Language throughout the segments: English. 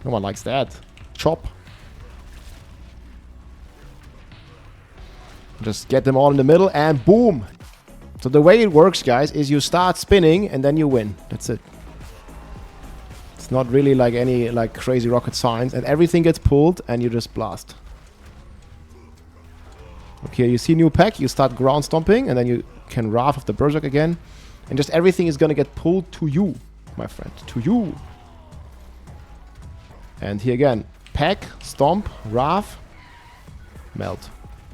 No one likes that. Chop. Just get them all in the middle and boom. So the way it works, guys, is you start spinning and then you win. That's it. It's not really like any like crazy rocket science, and everything gets pulled and you just blast. Okay, you see new pack, you start ground stomping and then you can Wrath of the Berserk again. And just everything is gonna get pulled to you, my friend. To you. And here again, pack, stomp, Wrath, melt.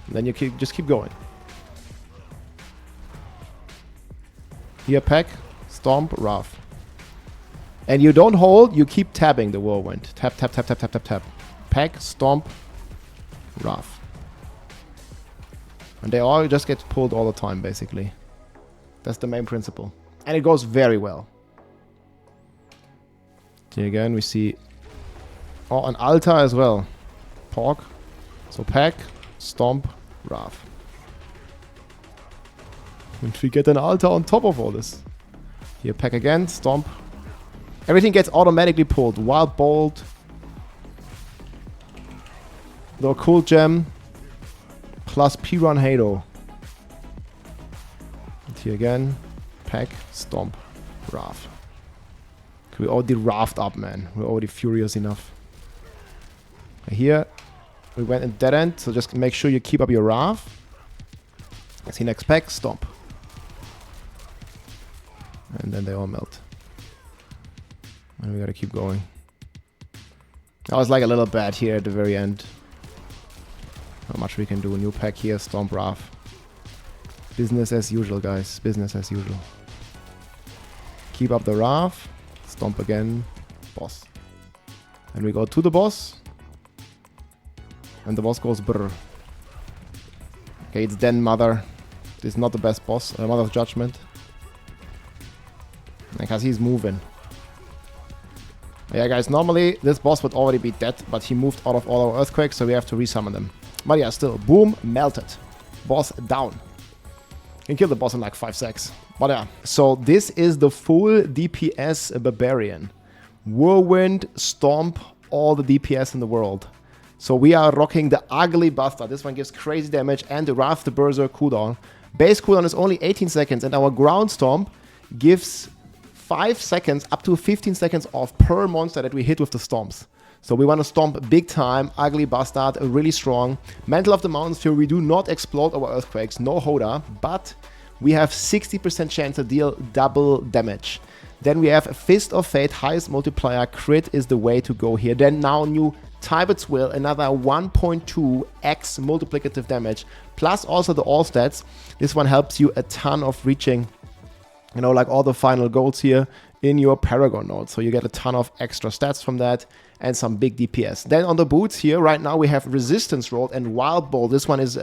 And then you just keep going. Here, pack, stomp, Wrath. And you don't hold, you keep tabbing the Whirlwind. Tap, tap, tap, tap, tap, tap, tap. Pack, stomp, Wrath. And they all just get pulled all the time, basically. That's the main principle. And it goes very well. Here again, we see... Oh, an altar as well. Pork. So pack, stomp, Wrath. And we get an altar on top of all this. Here, pack again, stomp. Everything gets automatically pulled. Wild Bolt. The Occult Gem. Plus P-Run Halo. And here again, pack, stomp, Wrath. We already wrathed up, man. We're already furious enough. Here, we went in dead end, so just make sure you keep up your Wrath. See next pack, stomp. And then they all melt. And we gotta keep going. I was like a little bad here at the very end. Not much we can do. New pack here, stomp, Wrath. Business as usual, guys. Business as usual. Keep up the Wrath. Stomp again. Boss. And we go to the boss. And the boss goes brr. Okay, it's Den Mother. This is not the best boss. Mother of Judgment. Because he's moving. Yeah, guys, normally this boss would already be dead, but he moved out of all our earthquakes, so we have to resummon them. But yeah, still, boom, melted. Boss down. Can kill the boss in like 5 seconds. But yeah, so this is the full DPS Barbarian. Whirlwind, Stomp, all the DPS in the world. So we are rocking the ugly bastard. This one gives crazy damage and the Wrath the Berserk cooldown. Base cooldown is only 18 seconds and our ground stomp gives 5 seconds up to 15 seconds off per monster that we hit with the stomps. So we want to stomp big time, ugly bastard, really strong. Mantle of the Mountains Fury, we do not explode our earthquakes, no Hoda, but we have 60% chance to deal double damage. Then we have Fist of Fate, highest multiplier, crit is the way to go here. Then now new Tybet's Will, another 1.2x multiplicative damage, plus also the all stats. This one helps you a ton of reaching, you know, like all the final goals here in your Paragon node. So you get a ton of extra stats from that and some big DPS. Then on the boots here, right now we have Resistance Roll and Wild Bolt. This one is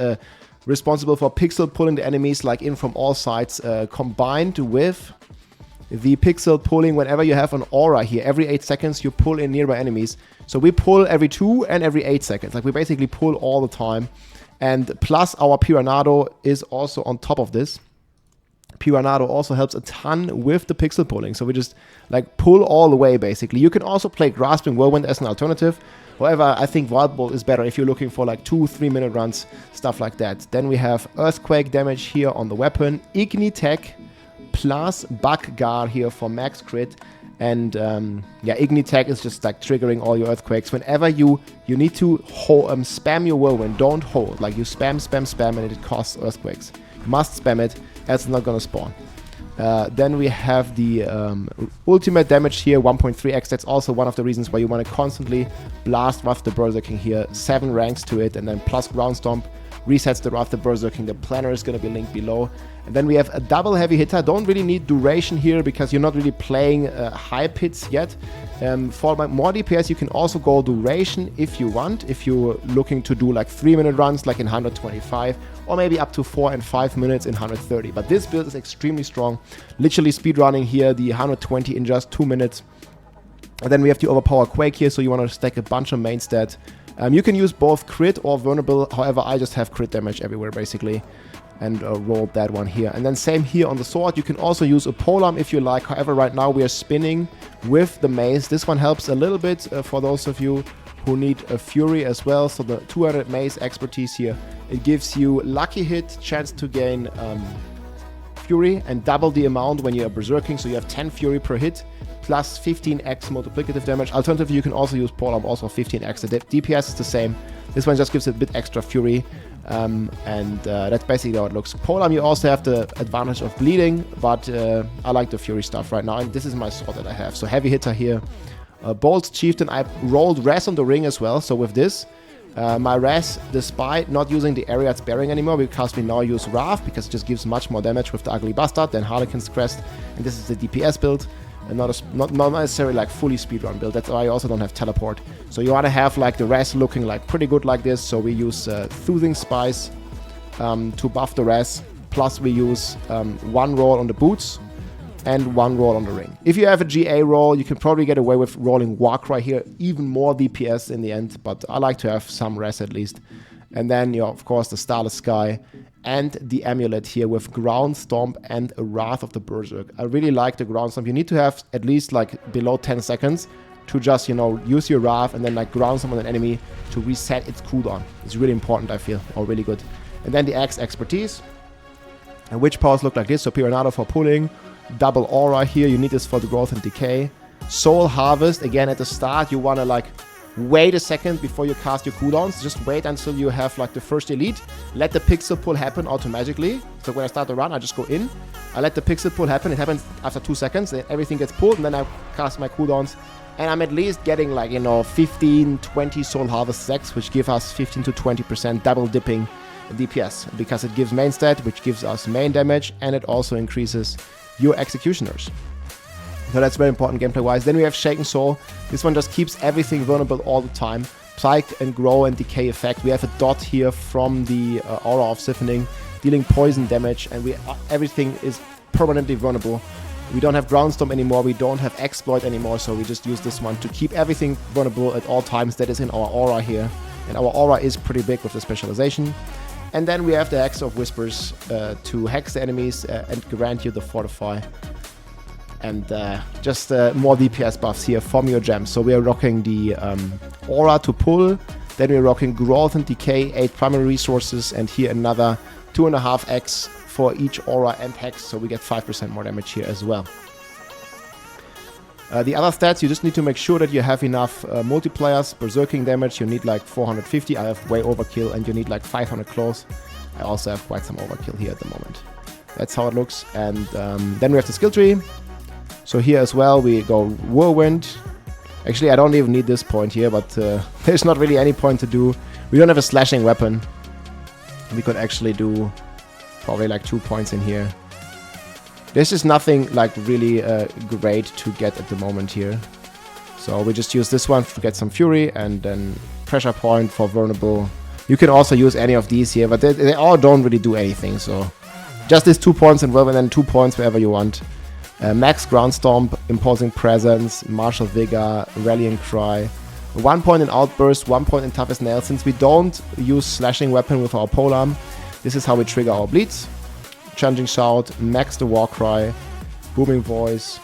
responsible for pixel pulling the enemies like in from all sides, combined with the pixel pulling whenever you have an aura here. Every 8 seconds you pull in nearby enemies. So we pull every 2 and every 8 seconds. Like we basically pull all the time. And plus our Piranado is also on top of this. Piranado also helps a ton with the pixel pulling. So we just like pull all the way basically. You can also play Grasping Whirlwind as an alternative. However, I think Wild Bolt is better if you're looking for like 2-3 minute runs, stuff like that. Then we have Earthquake damage here on the weapon. Ignitech plus Buggar here for max crit. And yeah, Ignitech is just like triggering all your earthquakes. Whenever you need to spam your Whirlwind, don't hold. Like you spam, spam, spam, and it costs earthquakes. You must spam it, else it's not gonna spawn. Then we have the ultimate damage here, 1.3x. That's also one of the reasons why you want to constantly blast Wrath the Berserking here. 7 ranks to it, and then plus Ground Stomp resets the Wrath the Berserking. The planner is going to be linked below. And then we have a double heavy hitter. Don't really need duration here because you're not really playing high pits yet. For more DPS, you can also go duration if you want. If you're looking to do like 3 minute runs like in 125, or maybe up to 4 and 5 minutes in 130. But this build is extremely strong. Literally speedrunning here the 120 in just 2 minutes. And then we have the Overpower Quake here, so you want to stack a bunch of main stat. You can use both crit or vulnerable. However, I just have crit damage everywhere basically. and rolled that one here. And then same here on the sword. You can also use a polearm if you like. However, right now we are spinning with the mace. This one helps a little bit for those of you who need a fury as well. So the 200 mace expertise here, it gives you lucky hit, chance to gain fury, and double the amount when you are berserking. So you have 10 fury per hit plus 15x multiplicative damage. Alternatively, you can also use polearm, also 15x. The DPS is the same. This one just gives it a bit extra fury. That's basically how it looks. Polearm, you also have the advantage of bleeding, but I like the fury stuff right now, and this is my sword that I have. So heavy hitter here, Bolt Chieftain. I rolled res on the ring as well, so with this my res, despite not using the area it's bearing anymore, because we now use Wrath, because it just gives much more damage with the Ugly Bastard than Harlequin's Crest, and this is the DPS build, and not necessarily like fully speedrun build. That's why I also don't have teleport. So you want to have like the res looking like pretty good like this. So we use Soothing Spice to buff the res, plus we use one roll on the boots and one roll on the ring. If you have a GA roll, you can probably get away with rolling Warcry here, even more DPS in the end, but I like to have some res at least. And then, you know, of course, the Starless Sky and the amulet here with Ground Stomp and a Wrath of the Berserk. I really like the Ground Stomp. You need to have at least like below 10 seconds to just, you know, use your Wrath and then like Ground Stomp on an enemy to reset its cooldown. It's really important, I feel, or really good. And then the Axe Expertise, and Witch Powers look like this. So Piranado for pulling, double Aura here. You need this for the growth and decay. Soul Harvest, again at the start, you want to like wait a second before you cast your cooldowns. Just wait until you have like the first elite. Let the pixel pull happen automatically. So when I start the run, I just go in. I let the pixel pull happen. It happens after 2 seconds. Then everything gets pulled, and then I cast my cooldowns. And I'm at least getting like, you know, 15, 20 Soul Harvest sets, which give us 15 to 20% double dipping DPS, because it gives main stat, which gives us main damage, and it also increases your executioners. So that's very important gameplay wise. Then we have Shaken Soul. This one just keeps everything vulnerable all the time. Psych and Grow and Decay effect. We have a dot here from the Aura of Siphoning, dealing poison damage, and everything is permanently vulnerable. We don't have Ground Stomp anymore, we don't have Exploit anymore, so we just use this one to keep everything vulnerable at all times. That is in our Aura here, and our Aura is pretty big with the specialization. And then we have the Hex of Whispers to hex the enemies and grant you the Fortify. And just more DPS buffs here from your gems. So we are rocking the Aura to pull, then we're rocking Growth and Decay, 8 primary resources, and here another 2.5x for each Aura and Hex, so we get 5% more damage here as well. The other stats, you just need to make sure that you have enough multipliers. Berserking damage, you need like 450, I have way overkill, and you need like 500 close. I also have quite some overkill here at the moment. That's how it looks. And then we have the skill tree. So here as well we go Whirlwind. Actually, I don't even need this point here, but there's not really any point to do. We don't have a slashing weapon. We could actually do probably like 2 points in here. There's just nothing like really great to get at the moment here. So we just use this one to get some fury, and then pressure point for vulnerable. You can also use any of these here, but they all don't really do anything. So just these 2 points in Whirlwind and 2 points wherever you want. Max Ground Stomp, Imposing Presence, Martial Vigor, Rallying Cry. 1 point in Outburst, 1 point in Toughest Nail. Since we don't use Slashing Weapon with our polearm, this is how we trigger our bleeds. Challenging Shout, Max the Warcry, Booming Voice,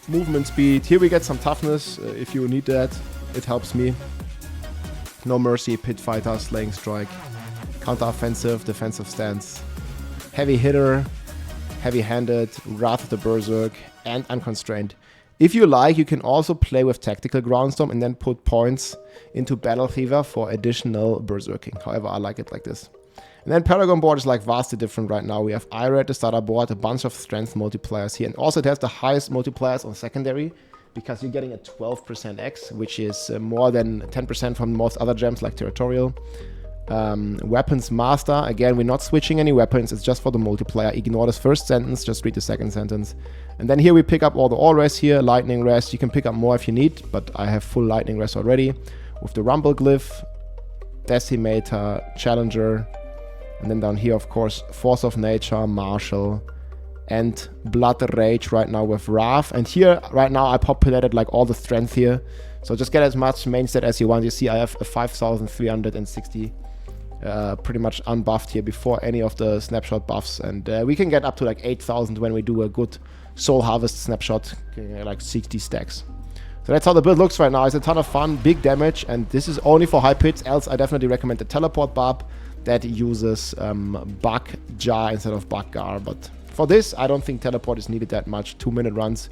Movement Speed. Here we get some toughness if you need that. It helps me. No Mercy, Pit Fighter, Slaying Strike, Counter Offensive, Defensive Stance, Heavy Hitter, Heavy Handed, Wrath of the Berserk, and Unconstrained. If you like, you can also play with Tactical Groundstorm and then put points into Battle Fever for additional berserking. However, I like it like this. And then Paragon board is like vastly different right now. We have Ira at the starter board, a bunch of strength multipliers here. And also it has the highest multipliers on secondary, because you're getting a 12% X, which is more than 10% from most other gems like Territorial. Weapons Master, again, we're not switching any weapons, it's just for the multiplier. Ignore this first sentence, just read the second sentence. And then here we pick up all the all rest here, lightning rest. You can pick up more if you need, but I have full lightning rest already. With the Rumble Glyph, Decimator, Challenger, and then down here, of course, Force of Nature, Martial, and Blood Rage right now with Wrath. And here, right now, I populated like all the strength here. So just get as much main stat as you want. You see I have a 5,360 pretty much unbuffed here before any of the snapshot buffs. And we can get up to like 8,000 when we do a good soul harvest snapshot, like 60 stacks. So that's how the build looks right now. It's a ton of fun, big damage, and this is only for high pits. Else I definitely recommend the teleport barb that uses bug jar instead of bug gar. But for this, I don't think teleport is needed that much. 2-minute runs.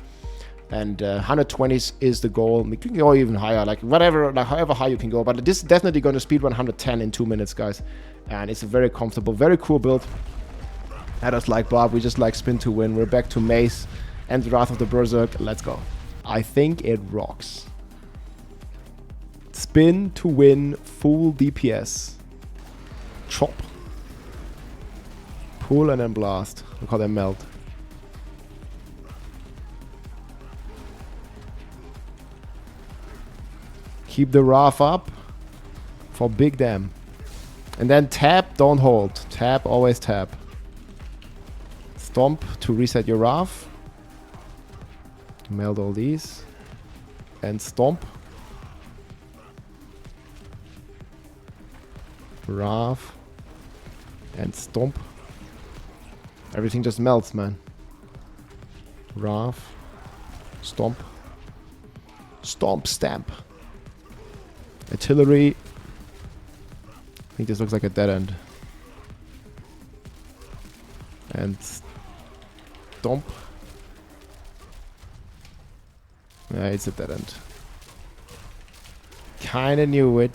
And 120s is the goal. We can go even higher, like whatever, like however high you can go. But this is definitely going to speedrun 110 in 2 minutes, guys. And it's a very comfortable, very cool build. I just like Barb. We just like spin to win. We're back to Mace and Wrath of the Berserk. Let's go. I think it rocks. Spin to win, full DPS. Chop. Pull and then blast. Look how they melt. Keep the Wrath up for big dam. And then tap, don't hold. Tap, always tap. Stomp to reset your Wrath. Meld all these. And stomp. Wrath. And stomp. Everything just melts, man. Wrath. Stomp. Stomp, stamp. Artillery. I think this looks like a dead end. And stomp. Yeah, it's a dead end. Kinda knew it.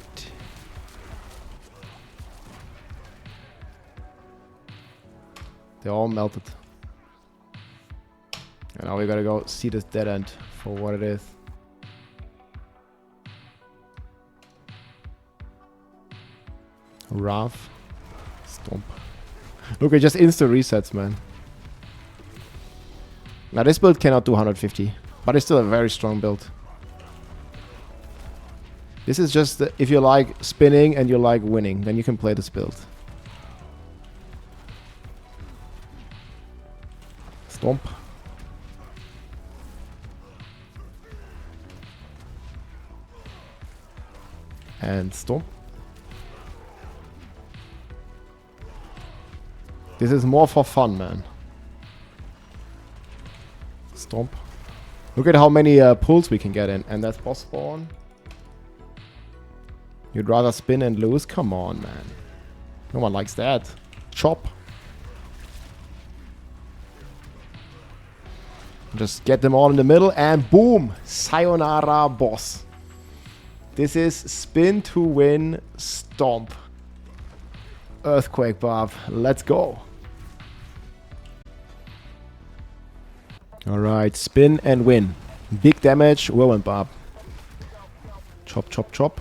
They all melted. And now we gotta go see this dead end for what it is. Wrath. Stomp. Look, it just insta resets, man. Now this build cannot do 150, but it's still a very strong build. This is just if you like spinning and you like winning, then you can play this build. Stomp. And stomp. This is more for fun, man. Stomp. Look at how many pulls we can get in. And that's boss spawn. You'd rather spin and lose? Come on, man. No one likes that. Chop. Just get them all in the middle and boom! Sayonara boss. This is spin to win, stomp. Earthquake Barb. Let's go. Alright, spin and win. Big damage, Whirlwind Barb. Chop, chop, chop.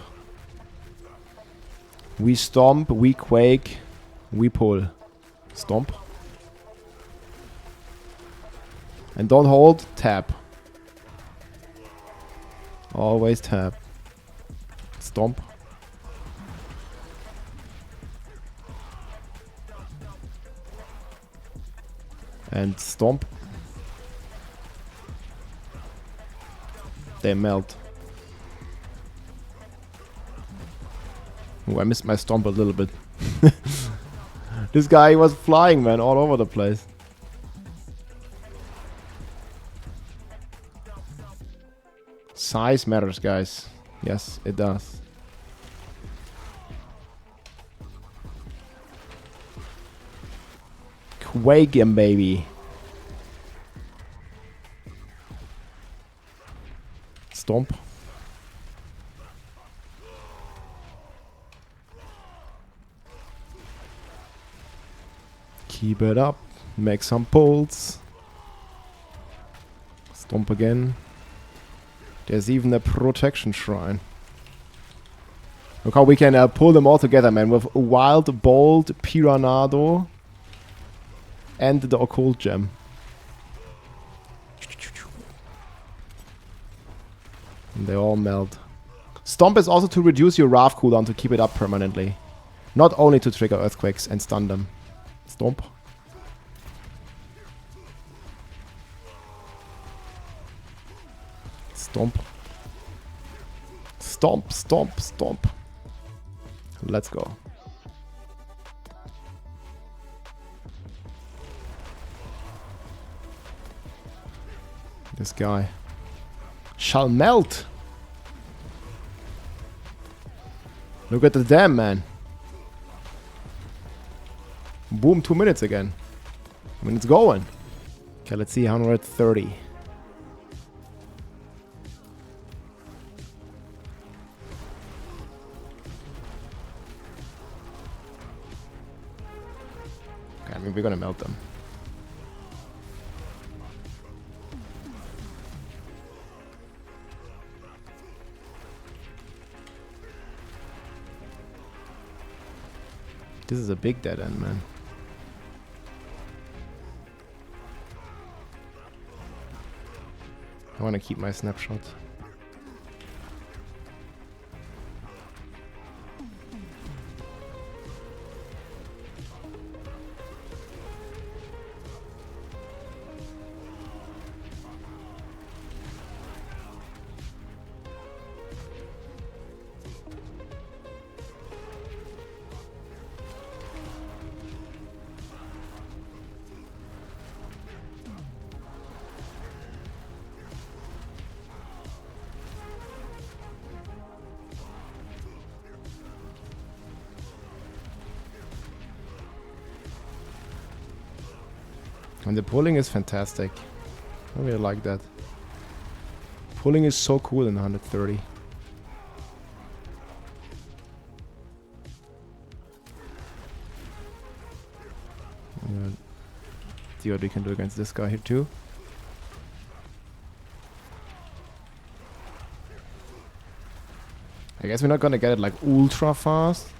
We stomp, we quake, we pull. Stomp. And don't hold, tap. Always tap. Stomp. And stomp. They melt. Oh, I missed my stomp a little bit. This guy was flying, man, all over the place. Size matters, guys. Yes, it does. Quake him, baby. Stomp. Keep it up. Make some pulls. Stomp again. There's even a protection shrine. Look how we can pull them all together, man. With Wild, Bold, Piranado, and the Occult Gem. And they all melt. Stomp is also to reduce your Wrath cooldown to keep it up permanently. Not only to trigger Earthquakes and stun them. Stomp. Stomp. Stomp, stomp, stomp. Let's go. This guy shall melt. Look at the dam, man. Boom, 2 minutes again. I mean, it's going. Okay, let's see, 130. Okay, I mean, we're gonna melt them. This is a big dead end, man. I want to keep my snapshot. And the pulling is fantastic. I really like that. Pulling is so cool in 130. See what we can do against this guy here too. I guess we're not gonna get it like ultra fast.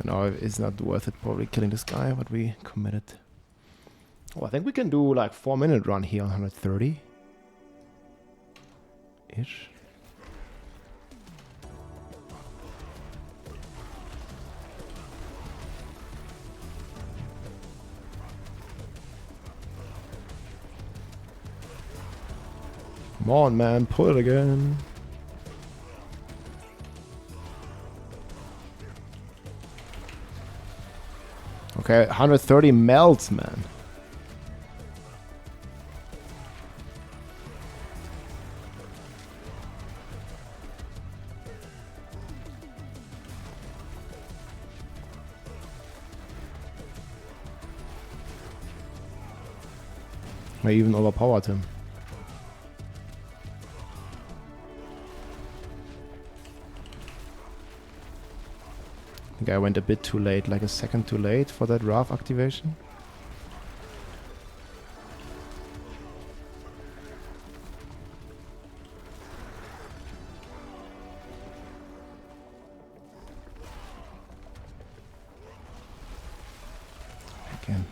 No, it's not worth it probably killing this guy, but we committed. Oh, I think we can do like 4-minute run here on 130. Ish. Come on, man, pull it again. Okay, 130 melts, man. I even overpowered him. I think I went a bit too late, like a second too late for that RAF activation. Again.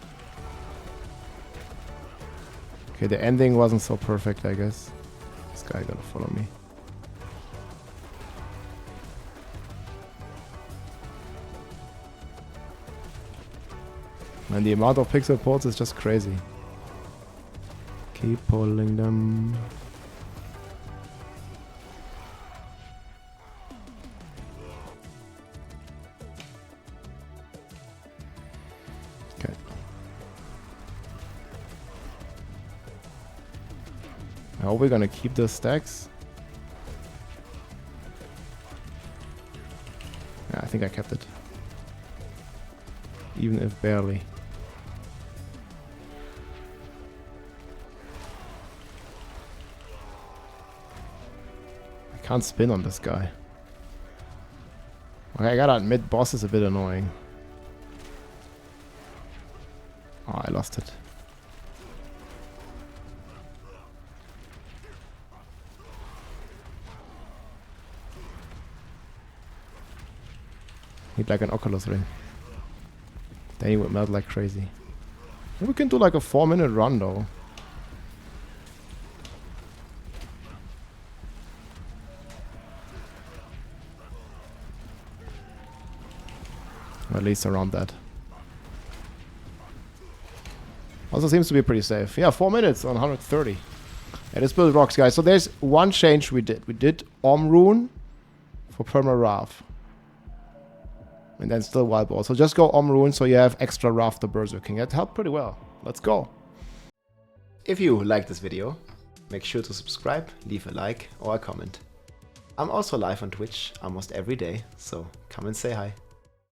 Okay, the ending wasn't so perfect, I guess. This guy gonna follow me. And the amount of pixel ports is just crazy. Keep pulling them. Okay. I hope we're gonna keep the stacks. Yeah, I think I kept it. Even if barely. Can't spin on this guy. Okay, I gotta admit, boss is a bit annoying. Oh, I lost it. Need like an Oculus ring. Then he would melt like crazy. Maybe we can do like a 4-minute run though. At least around that. Also seems to be pretty safe. Yeah, 4 minutes on 130. And this build rocks, guys. So there's one change we did. We did Rune for Perma Raf. And then still Wild Ball. So just go Rune so you have extra Raf the Berserking. That helped pretty well. Let's go. If you like this video, make sure to subscribe, leave a like or a comment. I'm also live on Twitch almost every day, so come and say hi.